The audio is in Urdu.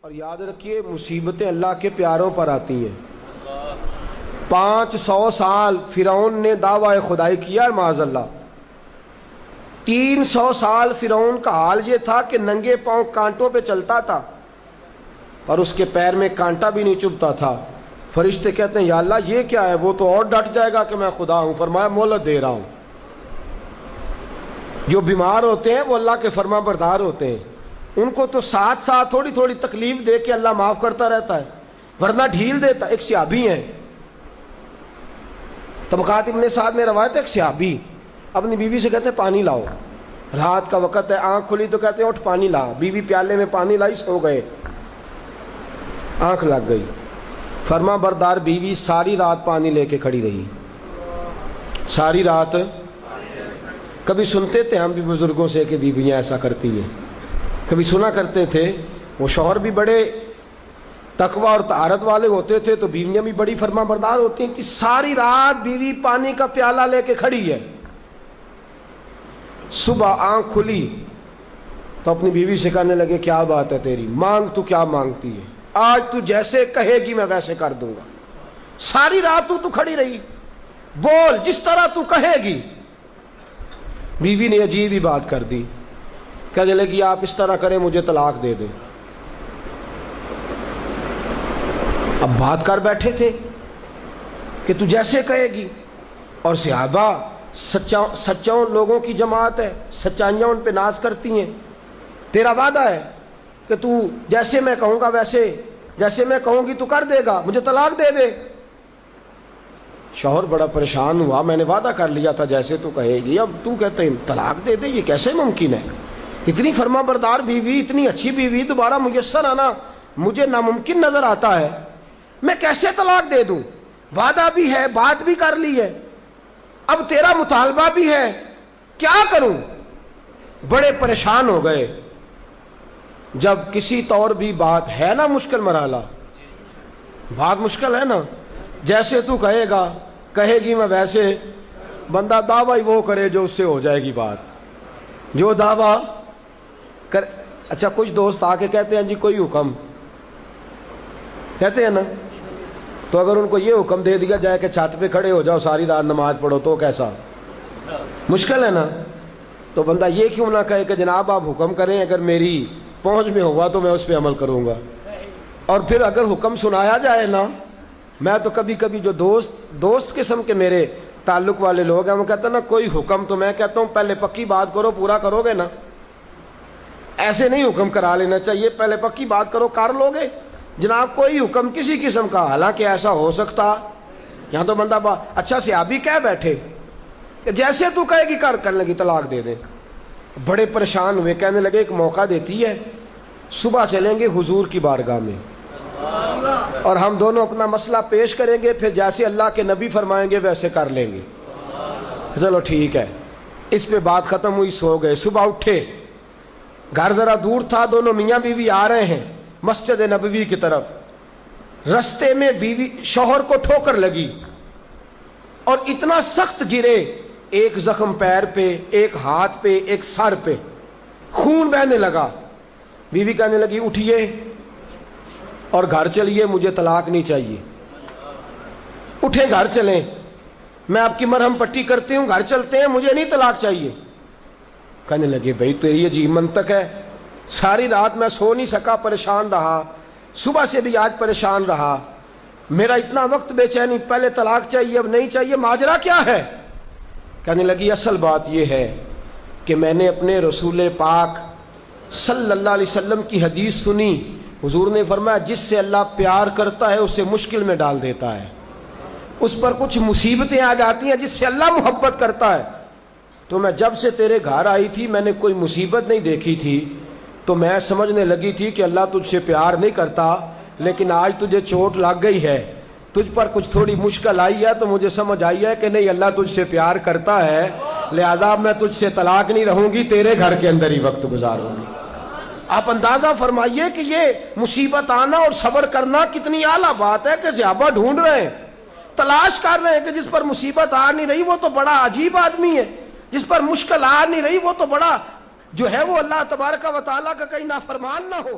اور یاد رکھیے مصیبتیں اللہ کے پیاروں پر آتی ہیں۔ 500 سال فرعون نے دعویٰ خدائی کیا ہے معاذ اللہ۔ 300 سال فرعون کا حال یہ تھا کہ ننگے پاؤں کانٹوں پہ چلتا تھا اور اس کے پیر میں کانٹا بھی نہیں چبھتا تھا۔ فرشتے کہتے ہیں یا اللہ یہ کیا ہے؟ وہ تو اور ڈٹ جائے گا کہ میں خدا ہوں۔ فرمایا مہلت دے رہا ہوں۔ جو بیمار ہوتے ہیں وہ اللہ کے فرما بردار ہوتے ہیں، ان کو تو ساتھ ساتھ تھوڑی تھوڑی تکلیف دے کے اللہ معاف کرتا رہتا ہے، ورنہ ڈھیل دیتا۔ ایک صحابی ہیں، طبقات ابن سعد میں روایت ہے، ایک صحابی اپنی بیوی سے کہتے ہیں پانی لاؤ، رات کا وقت ہے، آنکھ کھلی تو کہتے ہیں اٹھ پانی لا۔ بیوی پیالے میں پانی لائی، سو گئے، آنکھ لگ گئی۔ فرما بردار بیوی ساری رات پانی لے کے کھڑی رہی، ساری رات۔ کبھی سنتے تھے ہم بھی بزرگوں سے کہ بیویاں ایسا کرتی ہیں، کبھی سنا کرتے تھے۔ وہ شوہر بھی بڑے تقوی اور طہارت والے ہوتے تھے تو بیویاں بھی بڑی فرما بردار ہوتی تھی۔ ساری رات بیوی پانی کا پیالہ لے کے کھڑی ہے، صبح آنکھ کھلی تو اپنی بیوی سے کہنے لگے کیا بات ہے تیری، مانگ تو کیا مانگتی ہے، آج تو جیسے کہے گی میں ویسے کر دوں گا۔ ساری رات تو کھڑی رہی، بول جس طرح تو کہے گی۔ بیوی نے عجیب ہی بات کر دی، کہنے لگی آپ اس طرح کریں مجھے طلاق دے دیں۔ اب بات کر بیٹھے تھے کہ تو جیسے کہے گی، اور صحابہ سچاؤں لوگوں کی جماعت ہے، سچائیاں ان پہ ناز کرتی ہیں۔ تیرا وعدہ ہے کہ تو جیسے میں کہوں گا ویسے، جیسے میں کہوں گی تو کر دے گا، مجھے طلاق دے دے۔ شوہر بڑا پریشان ہوا، میں نے وعدہ کر لیا تھا جیسے تو کہے گی، اب تو کہتے ہیں طلاق دے دے، یہ کیسے ممکن ہے؟ اتنی فرما بردار بیوی، اتنی اچھی بیوی دوبارہ میسر آنا مجھے ناممکن نظر آتا ہے۔ میں کیسے طلاق دے دوں؟ وعدہ بھی ہے، بات بھی کر لی ہے، اب تیرا مطالبہ بھی ہے، کیا کروں؟ بڑے پریشان ہو گئے۔ جب کسی طور بھی بات ہے نا مشکل مرحلہ، بات مشکل ہے نا، جیسے تو کہے گا، کہے گی میں ویسے، بندہ دعویٰ وہ کرے جو اس سے ہو جائے گی بات، جو دعویٰ کر۔ اچھا کچھ دوست آ کے کہتے ہیں جی کوئی حکم، کہتے ہیں نا، تو اگر ان کو یہ حکم دے دیا جائے کہ چھت پہ کھڑے ہو جاؤ ساری رات نماز پڑھو تو کیسا؟ مشکل ہے نا۔ تو بندہ یہ کیوں نہ کہے کہ جناب آپ حکم کریں، اگر میری پہنچ میں ہوا تو میں اس پہ عمل کروں گا۔ اور پھر اگر حکم سنایا جائے نا، میں تو کبھی کبھی جو دوست قسم کے میرے تعلق والے لوگ ہیں وہ کہتے ہیں نا کوئی حکم، تو میں کہتا ہوں پہلے پکی بات کرو، پورا کرو گے نا؟ ایسے نہیں حکم کرا لینا چاہیے، پہلے پکی بات کرو، کر لو گے جناب کوئی حکم کسی قسم کا۔ حالانکہ ایسا ہو سکتا، یہاں تو بندہ اچھا صحابی کہہ بیٹھے کہ جیسے تو کہے گی کرنے لگی طلاق دے دیں۔ بڑے پریشان ہوئے، کہنے لگے ایک موقع دیتی ہے، صبح چلیں گے حضور کی بارگاہ میں اور ہم دونوں اپنا مسئلہ پیش کریں گے، پھر جیسے اللہ کے نبی فرمائیں گے ویسے کر لیں گے۔ چلو ٹھیک ہے، اس پہ بات ختم ہوئی، سو گئے۔ صبح اٹھے، گھر ذرا دور تھا، دونوں میاں بیوی آ رہے ہیں مسجد نبوی کی طرف۔ رستے میں بیوی شوہر کو ٹھوکر لگی اور اتنا سخت گرے، ایک زخم پیر پہ، ایک ہاتھ پہ، ایک سر پہ، خون بہنے لگا۔ بیوی کہنے لگی اٹھیے اور گھر چلیے، مجھے طلاق نہیں چاہیے۔ اٹھے، گھر چلیں، میں آپ کی مرہم پٹی کرتی ہوں، گھر چلتے ہیں، مجھے نہیں طلاق چاہیے۔ کہنے لگے بھائی تیری عجیب منطق ہے، ساری رات میں سو نہیں سکا، پریشان رہا، صبح سے بھی آج پریشان رہا، میرا اتنا وقت بے چینی، پہلے طلاق چاہیے اب نہیں چاہیے، ماجرا کیا ہے؟ کہنے لگی اصل بات یہ ہے کہ میں نے اپنے رسول پاک صلی اللہ علیہ وسلم کی حدیث سنی، حضور نے فرمایا جس سے اللہ پیار کرتا ہے اسے مشکل میں ڈال دیتا ہے، اس پر کچھ مصیبتیں آ جاتی ہیں جس سے اللہ محبت کرتا ہے۔ تو میں جب سے تیرے گھر آئی تھی میں نے کوئی مصیبت نہیں دیکھی تھی، تو میں سمجھنے لگی تھی کہ اللہ تجھ سے پیار نہیں کرتا، لیکن آج تجھے چوٹ لگ گئی ہے، تجھ پر کچھ تھوڑی مشکل آئی ہے، تو مجھے سمجھ آئی ہے کہ نہیں اللہ تجھ سے پیار کرتا ہے، لہذا میں تجھ سے طلاق نہیں رہوں گی، تیرے گھر کے اندر ہی وقت گزاروں گی۔ آپ اندازہ فرمائیے کہ یہ مصیبت آنا اور صبر کرنا کتنی اعلیٰ بات ہے کہ صحابہ ڈھونڈ رہے ہیں، تلاش کر رہے ہیں کہ جس پر مصیبت آ نہیں رہی وہ تو بڑا عجیب آدمی ہے، جس پر مشکل آ نہیں رہی وہ تو بڑا جو ہے وہ اللہ تبارک و تعالیٰ کا کہیں نافرمان نہ ہو۔